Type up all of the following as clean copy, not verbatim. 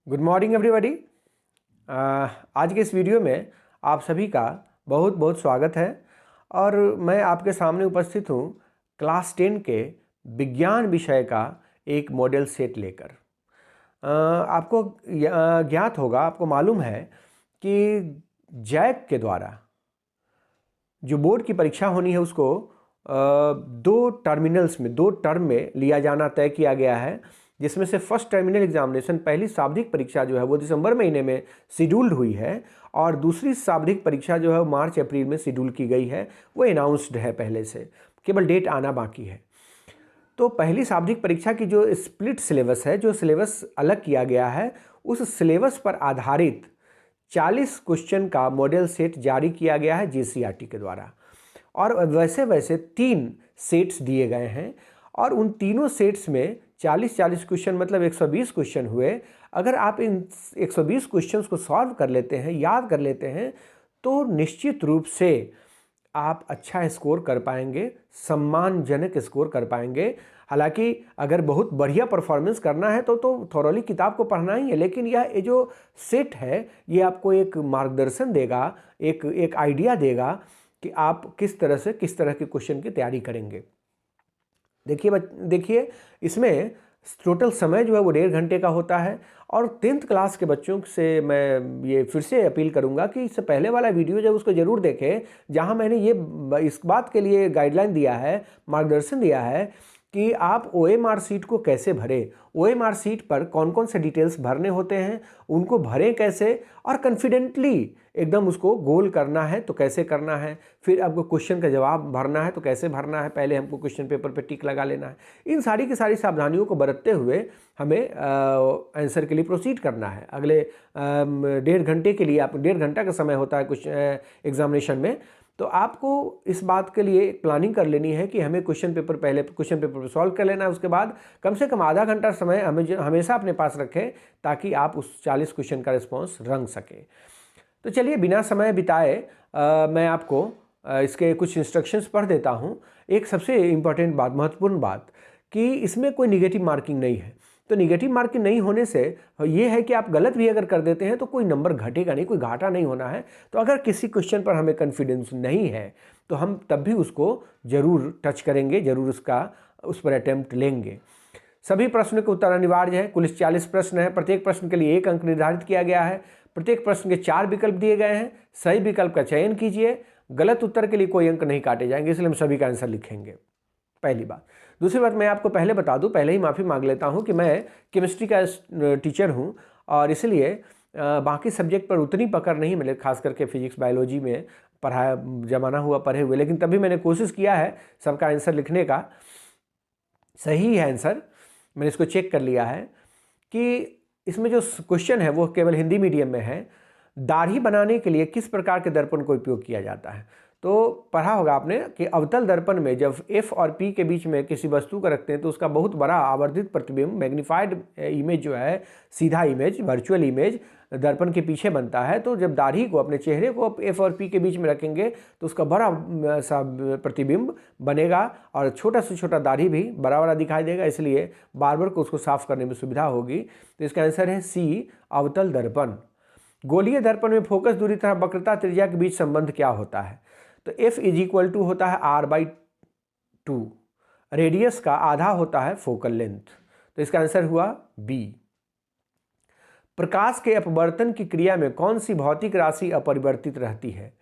Good morning everybody. आज के इस वीडियो में आप सभी का बहुत बहुत स्वागत है और मैं आपके सामने उपस्थित हूँ क्लास 10 के विज्ञान विषय का एक मॉडल सेट लेकर। आपको ज्ञात होगा, आपको मालूम है कि जैक के द्वारा जो बोर्ड की परीक्षा होनी है उसको दो टर्म में लिया जाना तय किया गया है, जिसमें से फर्स्ट टर्मिनल एग्जामिनेशन, पहली शाब्दिक परीक्षा जो है वो दिसंबर महीने में शेड्यूल्ड हुई है और दूसरी शाब्दिक परीक्षा जो है वो मार्च अप्रैल में शेड्यूल की गई है। वो अनाउंस्ड है पहले से, केवल डेट आना बाकी है। तो पहली शाब्दिक परीक्षा की जो स्प्लिट सिलेबस है, जो सिलेबस अलग किया गया है, उस सिलेबस पर आधारित 40 क्वेश्चन का मॉडल सेट जारी किया गया है JCERT के द्वारा और वैसे 3 सेट्स दिए गए हैं और उन तीनों सेट्स में 40 क्वेश्चन मतलब 120 क्वेश्चन हुए। अगर आप इन 120 क्वेश्चंस को सॉल्व कर लेते हैं, याद कर लेते हैं, तो निश्चित रूप से आप अच्छा स्कोर कर पाएंगे, सम्मानजनक स्कोर कर पाएंगे। हालांकि अगर बहुत बढ़िया परफॉर्मेंस करना है तो थॉरली किताब को पढ़ना ही है, लेकिन यह जो सेट है ये आपको एक मार्गदर्शन देगा, एक आइडिया देगा कि आप किस तरह के क्वेश्चन की तैयारी करेंगे। देखिए इसमें टोटल समय जो है वो 1.5 घंटे का होता है और 10th क्लास के बच्चों से मैं ये फिर से अपील करूंगा कि इससे पहले वाला वीडियो जब उसको ज़रूर देखें, जहां मैंने ये इस बात के लिए गाइडलाइन दिया है, मार्गदर्शन दिया है कि आप OMR सीट को कैसे भरें, OMR सीट पर कौन कौन से डिटेल्स भरने होते हैं, उनको भरें कैसे और कॉन्फिडेंटली एकदम उसको गोल करना है तो कैसे करना है, फिर आपको क्वेश्चन का जवाब भरना है तो कैसे भरना है, पहले हमको क्वेश्चन पेपर पे टिक लगा लेना है। इन सारी की सारी सावधानियों को बरतते हुए हमें आंसर के लिए प्रोसीड करना है। अगले 1.5 घंटे के लिए, आप 1.5 घंटा का समय होता है कुछ एग्जामिनेशन में, तो आपको इस बात के लिए प्लानिंग कर लेनी है कि हमें पहले क्वेश्चन पेपर सॉल्व कर लेना है। उसके बाद कम से कम आधा घंटा समय हमेशा अपने पास रखें ताकि आप उस 40 क्वेश्चन का रिस्पॉन्स रंग सकें। तो चलिए बिना समय बिताए मैं आपको इसके कुछ इंस्ट्रक्शंस पढ़ देता हूँ। एक सबसे इम्पॉर्टेंट बात, महत्वपूर्ण बात, कि इसमें कोई निगेटिव मार्किंग नहीं है। तो निगेटिव मार्किंग नहीं होने से ये है कि आप गलत भी अगर कर देते हैं तो कोई नंबर घटेगा नहीं, कोई घाटा नहीं होना है। तो अगर किसी क्वेश्चन पर हमें कॉन्फिडेंस नहीं है तो हम तब भी उसको ज़रूर टच करेंगे, ज़रूर उस पर अटैम्प्ट लेंगे। सभी प्रश्नों के उत्तर अनिवार्य है। कुल 40 प्रश्न है, प्रत्येक प्रश्न के लिए 1 अंक निर्धारित किया गया है। प्रत्येक प्रश्न के 4 विकल्प दिए गए हैं, सही विकल्प का चयन कीजिए। गलत उत्तर के लिए कोई अंक नहीं काटे जाएंगे, इसलिए हम सभी का आंसर लिखेंगे, पहली बात। दूसरी बात मैं आपको पहले बता दूं, पहले ही माफ़ी मांग लेता हूं कि मैं केमिस्ट्री का टीचर हूं और इसलिए बाकी सब्जेक्ट पर उतनी पकड़ नहीं मिले, खास करके फिजिक्स बायोलॉजी में जमाना हुआ पढ़े हुए, लेकिन तभी मैंने कोशिश किया है सबका आंसर लिखने का। सही है आंसर, मैंने इसको चेक कर लिया है कि इसमें जो क्वेश्चन है वो केवल हिंदी मीडियम में है। दाढ़ी बनाने के लिए किस प्रकार के दर्पण का उपयोग किया जाता है? तो पढ़ा होगा आपने कि अवतल दर्पण में जब F और P के बीच में किसी वस्तु को रखते हैं तो उसका बहुत बड़ा आवर्धित प्रतिबिंब, मैग्नीफाइड इमेज जो है, सीधा इमेज, वर्चुअल इमेज दर्पण के पीछे बनता है। तो जब दाढ़ी को, अपने चेहरे को F और P के बीच में रखेंगे तो उसका बड़ा सा प्रतिबिंब बनेगा और छोटा से छोटा दाढ़ी भी बड़ा बड़ा दिखाई देगा, इसलिए बार बार को उसको साफ करने में सुविधा होगी। तो इसका आंसर है C, अवतल दर्पण। गोलीय दर्पण में फोकस दूरी तथा वक्रता त्रिज्या के बीच संबंध क्या होता है? तो F = होता है R/2, रेडियस का आधा होता है फोकल लेंथ। तो इसका आंसर हुआ B। प्रकाश के अपवर्तन की क्रिया में कौन सी भौतिक राशि अपरिवर्तित रहती है?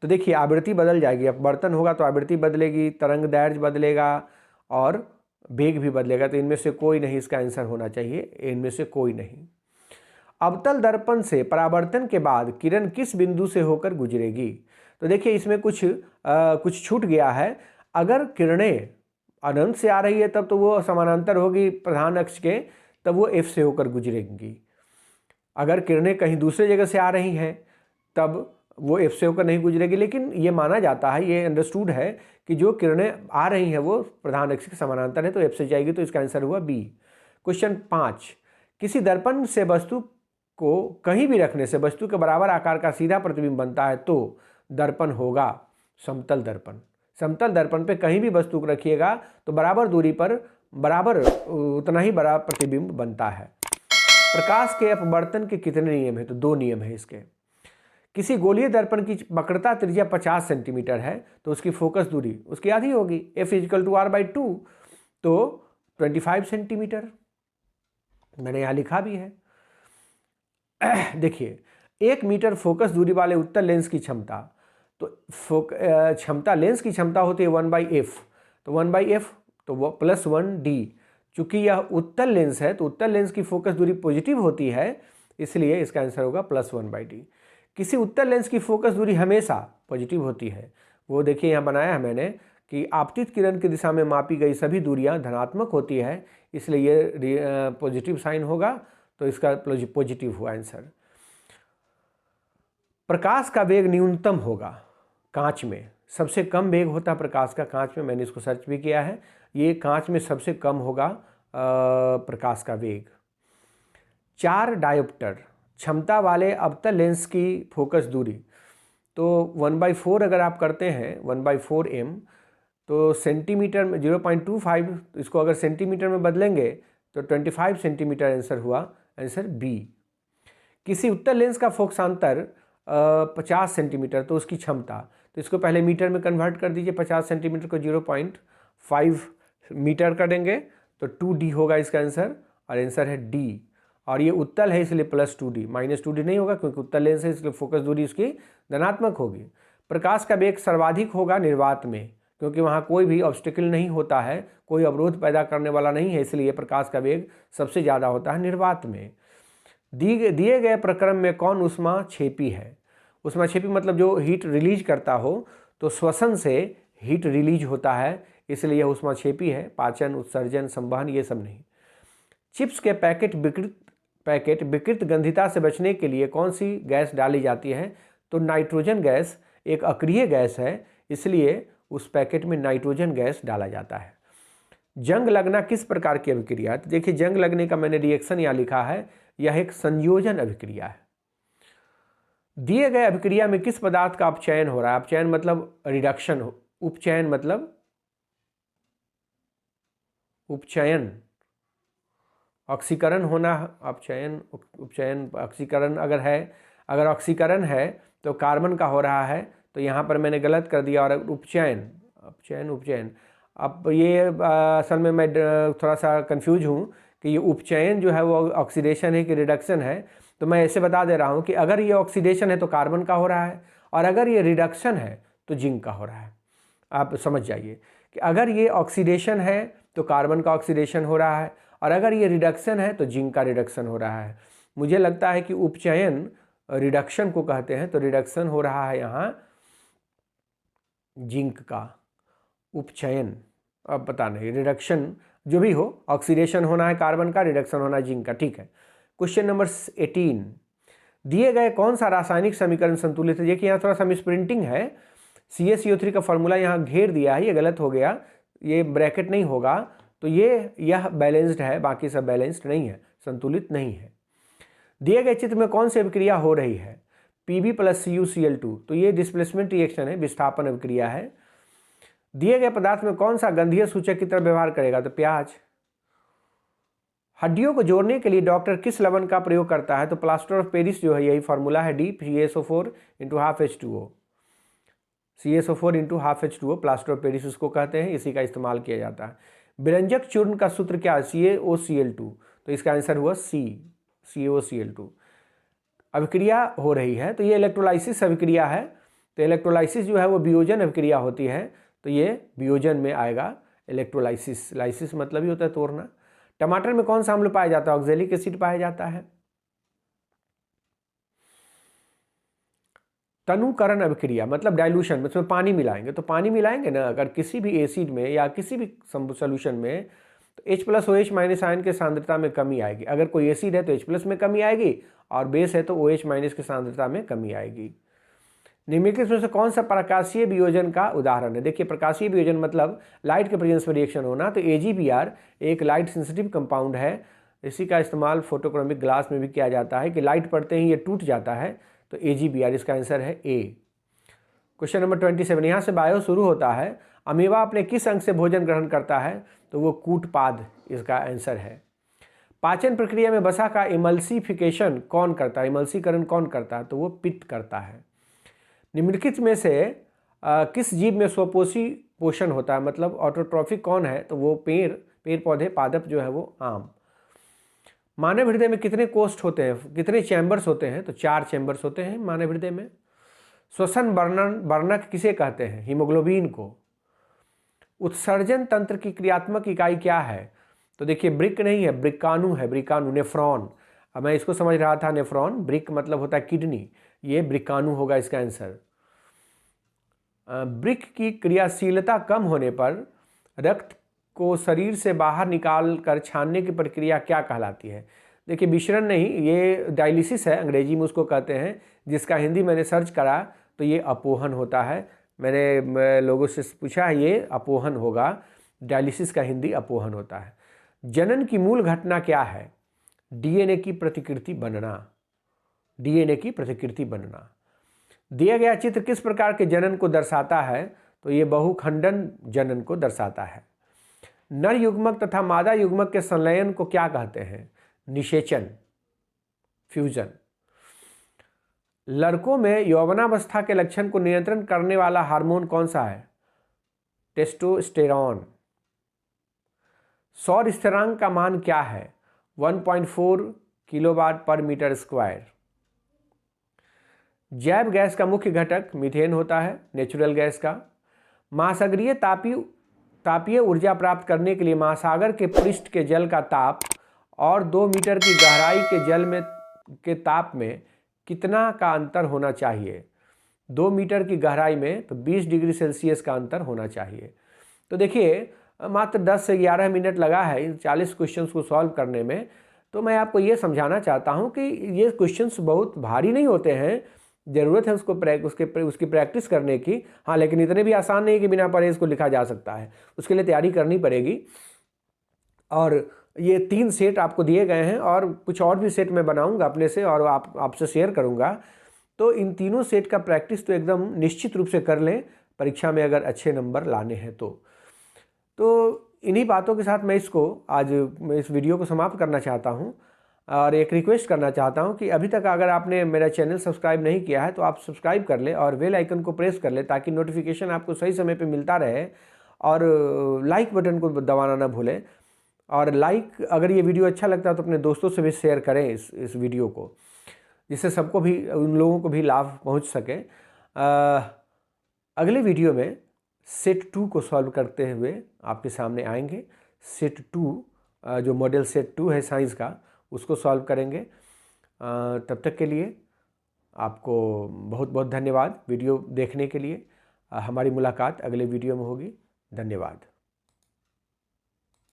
तो देखिए आवृत्ति बदल जाएगी, अपवर्तन होगा तो आवृत्ति बदलेगी, तरंग दैर्ध्य बदलेगा और वेग भी बदलेगा। तो इनमें से कोई नहीं इसका आंसर होना चाहिए, इनमें से कोई नहीं। अवतल दर्पण से परावर्तन के बाद किरण किस बिंदु से होकर गुजरेगी? तो देखिए इसमें कुछ छूट गया है। अगर किरणें अनंत से आ रही है तब तो वो समानांतर होगी प्रधान अक्ष के, तब वो F से होकर गुजरेंगी। अगर किरणें कहीं दूसरे जगह से आ रही हैं तब वो F से होकर नहीं गुजरेगी, लेकिन ये माना जाता है, ये अंडरस्टूड है कि जो किरणें आ रही हैं वो प्रधान अक्ष के समानांतर है तो F से जाएगी। तो इसका आंसर हुआ B। क्वेश्चन 5, किसी दर्पण से वस्तु को कहीं भी रखने से वस्तु के बराबर आकार का सीधा प्रतिबिंब बनता है तो दर्पण होगा समतल दर्पण। समतल दर्पण पे कहीं भी वस्तु को रखिएगा तो बराबर दूरी पर बराबर उतना ही बड़ा प्रतिबिंब बनता है। प्रकाश के अपवर्तन के कितने नियम है? तो 2 नियम है इसके। किसी गोलीय दर्पण की वक्रता त्रिज्या 50 सेंटीमीटर है तो उसकी फोकस दूरी उसकी आधी होगी, F=R/2, तो 25 सेंटीमीटर। मैंने यहाँ लिखा भी है। देखिए 1 मीटर फोकस दूरी वाले उत्तल लेंस की क्षमता, तो क्षमता लेंस की क्षमता होती है 1/f, तो 1/f तो वो +1d। चूंकि यह उत्तल लेंस है तो उत्तल लेंस की फोकस दूरी पॉजिटिव होती है, इसलिए इसका आंसर होगा +1/d। किसी उत्तल लेंस की फोकस दूरी हमेशा पॉजिटिव होती है। वो देखिए यहाँ बनाया है मैंने कि आपतित किरण की दिशा में मापी गई सभी दूरियां धनात्मक होती है, इसलिए ये पॉजिटिव साइन होगा, तो इसका पॉजिटिव हुआ आंसर। प्रकाश का वेग न्यूनतम होगा कांच में, सबसे कम वेग होता प्रकाश का कांच में, मैंने इसको सर्च भी किया है, ये कांच में सबसे कम होगा प्रकाश का वेग। 4 डायोप्टर क्षमता वाले अवतल लेंस की फोकस दूरी, तो 1/4 अगर आप करते हैं 1/4m, तो सेंटीमीटर में 0.25, इसको अगर सेंटीमीटर में बदलेंगे तो 25 सेंटीमीटर आंसर हुआ, आंसर बी। किसी उत्तल लेंस का फोकसांतर 50 सेंटीमीटर, तो उसकी क्षमता, तो इसको पहले मीटर में कन्वर्ट कर दीजिए, 50 सेंटीमीटर को 0.5 मीटर कर देंगे तो 2d होगा इसका आंसर, और आंसर है डी। और ये उत्तल है इसलिए +2d, -2d नहीं होगा क्योंकि उत्तल लेंस है इसलिए फोकस दूरी उसकी धनात्मक होगी। प्रकाश का वेग सर्वाधिक होगा निर्वात में, क्योंकि वहाँ कोई भी ऑब्स्टिकल नहीं होता है, कोई अवरोध पैदा करने वाला नहीं है, इसलिए प्रकाश का वेग सबसे ज़्यादा होता है निर्वात में। दिए गए प्रक्रम में कौन ऊष्माक्षेपी है? ऊष्माक्षेपी मतलब जो हीट रिलीज करता हो, तो श्वसन से हीट रिलीज होता है, इसलिए यह ऊष्माक्षेपी है। पाचन, उत्सर्जन, संवहन ये सब नहीं। चिप्स के पैकेट विकृत गंधिता से बचने के लिए कौन सी गैस डाली जाती है? तो नाइट्रोजन गैस एक अक्रिय गैस है, इसलिए उस पैकेट में नाइट्रोजन गैस डाला जाता है। जंग लगना किस प्रकार की अभिक्रिया? तो देखिए जंग लगने का मैंने रिएक्शन यहाँ लिखा है, यह एक संयोजन अभिक्रिया है। दिए गए अभिक्रिया में किस पदार्थ का अपचयन हो रहा है? अपचयन मतलब रिडक्शन, उपचयन मतलब उपचयन, ऑक्सीकरण होना, अपचयन उपचयन, ऑक्सीकरण अगर ऑक्सीकरण है तो कार्बन का हो रहा है, तो यहाँ पर मैंने गलत कर दिया, और उपचयन, उपचयन। अब ये असल में मैं थोड़ा सा कंफ्यूज हूँ कि ये उपचयन जो है वो ऑक्सीडेशन है कि रिडक्शन है, तो मैं ऐसे बता दे रहा हूँ कि अगर ये ऑक्सीडेशन है तो कार्बन का हो रहा है, और अगर ये रिडक्शन है तो जिंक का हो रहा है। आप समझ जाइए कि अगर ये ऑक्सीडेशन है तो कार्बन का ऑक्सीडेशन हो रहा है, और अगर ये रिडक्शन है तो जिंक का रिडक्शन हो रहा है। मुझे लगता है कि उपचयन रिडक्शन को कहते हैं, तो रिडक्शन हो रहा है यहाँ जिंक का, उपचयन, अब पता नहीं, रिडक्शन जो भी हो, ऑक्सीडेशन होना है कार्बन का, रिडक्शन होना है जिंक का, ठीक है। क्वेश्चन नंबर 18, दिए गए कौन सा रासायनिक समीकरण संतुलित है? देखिए यहाँ थोड़ा सा मिसप्रिंटिंग है, CaCO3 का फॉर्मूला यहाँ घेर दिया है, ये गलत हो गया, ये ब्रैकेट नहीं होगा, तो यह बैलेंस्ड है, बाकी सब बैलेंस्ड नहीं है, संतुलित नहीं है। दिए गए चित्र में कौन सी अभिक्रिया हो रही है? Pb + CuCl2, तो ये डिस्प्लेसमेंट रिएक्शन है, विस्थापन अभिक्रिया है। दिए गए पदार्थ में कौन सा गंधीय सूचक की तरह व्यवहार करेगा? तो प्याज। हड्डियों को जोड़ने के लिए डॉक्टर किस लवण का प्रयोग करता है? तो प्लास्टर ऑफ पेरिस जो है, यही फॉर्मूला है, CaSO4 × 12H2O, CaSO4 × 12H2O, plaster of Paris उसको कहते हैं, इसी का इस्तेमाल किया जाता है। विरंजक चूर्ण का सूत्र क्या है? CaOCl2, तो इसका आंसर हुआ C, CaOCl2। अभिक्रिया हो रही है, तो ये इलेक्ट्रोलाइसिस अभिक्रिया है, तो इलेक्ट्रोलाइसिस जो है वो वियोजन अभिक्रिया होती है, तो ये वियोजन में आएगा इलेक्ट्रोलाइसिस। लाइसिस मतलब ही होता है तोड़ना। टमाटर में कौन सा अम्ल पाया जाता है? ऑक्जेलिक एसिड पाया जाता है। तनुकरण अभिक्रिया मतलब डाइल्यूशन, उसमें पानी मिलाएंगे, तो पानी मिलाएंगे ना अगर किसी भी एसिड में या किसी भी सोल्यूशन में, तो H+OH- आयन के सांद्रता में कमी आएगी। अगर कोई एसिड है तो H+ में कमी आएगी, और बेस है तो OH- की सांद्रता में कमी आएगी। निम्नलिखित में से कौन सा प्रकाशीय वियोजन का उदाहरण है? देखिए प्रकाशीय वियोजन मतलब लाइट के प्रेजेंस में रिएक्शन होना, तो AgBr एक लाइट सेंसिटिव कंपाउंड है, इसी का इस्तेमाल फोटोक्रोमिक ग्लास में भी किया जाता है कि लाइट पड़ते ही ये टूट जाता है, तो AgBr इसका आंसर है A। क्वेश्चन नंबर 27, यहाँ से बायो शुरू होता है, अमीबा अपने किस अंग से भोजन ग्रहण करता है? तो वो कूटपाद इसका आंसर है। पाचन प्रक्रिया में वसा का इमल्सिफिकेशन कौन करता है, इमल्सीकरण कौन करता है, तो वो पित्त करता है। निम्नलिखित में से किस जीव में स्वपोषी पोषण होता है, मतलब ऑटोट्रॉफिक कौन है, तो वो पेड़ पौधे, पादप जो है वो आम। मानव हृदय में कितने कोष्ठ होते हैं, कितने चैम्बर्स होते हैं, तो 4 चैम्बर्स होते हैं मानव हृदय में। श्वसन वर्णक किसे कहते हैं, हीमोग्लोबिन को। उत्सर्जन तंत्र की क्रियात्मक इकाई क्या है, तो देखिए ब्रिक नहीं है, ब्रिकाणु है, ब्रिकाणु, नेफ्रॉन। अब मैं इसको समझ रहा था नेफ्रॉन, ब्रिक मतलब होता है किडनी, ये ब्रिकाणु होगा इसका आंसर। ब्रिक की क्रियाशीलता कम होने पर रक्त को शरीर से बाहर निकाल कर छानने की प्रक्रिया क्या कहलाती है। देखिए विसरण नहीं, ये डायलिसिस है, अंग्रेजी में उसको कहते हैं, जिसका हिंदी मैंने सर्च करा तो ये अपोहन होता है। मैंने लोगों से पूछा है, ये अपोहन होगा, डायलिसिस का हिंदी अपोहन होता है। जनन की मूल घटना क्या है, डीएनए की प्रतिकृति बनना, डीएनए की प्रतिकृति बनना। दिया गया चित्र किस प्रकार के जनन को दर्शाता है, तो ये बहुखंडन जनन को दर्शाता है। नर युग्मक तथा मादा युग्मक के संलयन को क्या कहते हैं, निषेचन, फ्यूजन। लड़कों में यौवनावस्था के लक्षण को नियंत्रण करने वाला हार्मोन कौन सा है, टेस्टोस्टेरॉन। सौर स्थिरांक का मान क्या है, 1.4 किलोवाट पर मीटर स्क्वायर। जैव गैस का मुख्य घटक मीथेन होता है, नेचुरल गैस का। महासागरीय तापीय ऊर्जा प्राप्त करने के लिए महासागर के पृष्ठ के जल का ताप और 2 मीटर की गहराई के जल में के ताप में कितना का अंतर होना चाहिए। 2 मीटर की गहराई में तो 20 डिग्री सेल्सियस का अंतर होना चाहिए। तो देखिए मात्र 10 से 11 मिनट लगा है इन 40 क्वेश्चंस को सॉल्व करने में। तो मैं आपको ये समझाना चाहता हूँ कि ये क्वेश्चंस बहुत भारी नहीं होते हैं, ज़रूरत है उसकी प्रैक्टिस करने की। हाँ, लेकिन इतने भी आसान नहीं कि बिना पढ़े इसको लिखा जा सकता है, उसके लिए तैयारी करनी पड़ेगी। और ये 3 सेट आपको दिए गए हैं और कुछ और भी सेट मैं बनाऊंगा अपने से और आपसे शेयर करूंगा। तो इन तीनों सेट का प्रैक्टिस तो एकदम निश्चित रूप से कर लें परीक्षा में अगर अच्छे नंबर लाने हैं तो इन्हीं बातों के साथ मैं इस वीडियो को समाप्त करना चाहता हूँ और एक रिक्वेस्ट करना चाहता हूँ कि अभी तक अगर आपने मेरा चैनल सब्सक्राइब नहीं किया है तो आप सब्सक्राइब कर लें और बेल आइकन को प्रेस कर लें ताकि नोटिफिकेशन आपको सही समय पे मिलता रहे। और लाइक बटन को दबाना ना भूलें। और अगर ये वीडियो अच्छा लगता है तो अपने दोस्तों से भी शेयर करें इस वीडियो को, जिससे सबको भी, उन लोगों को भी लाभ पहुँच सके। अगले वीडियो में सेट 2 को सॉल्व करते हुए आपके सामने आएंगे। सेट 2 जो मॉडल सेट 2 है साइंस का, उसको सॉल्व करेंगे। तब तक के लिए आपको बहुत बहुत धन्यवाद वीडियो देखने के लिए। हमारी मुलाकात अगले वीडियो में होगी। धन्यवाद।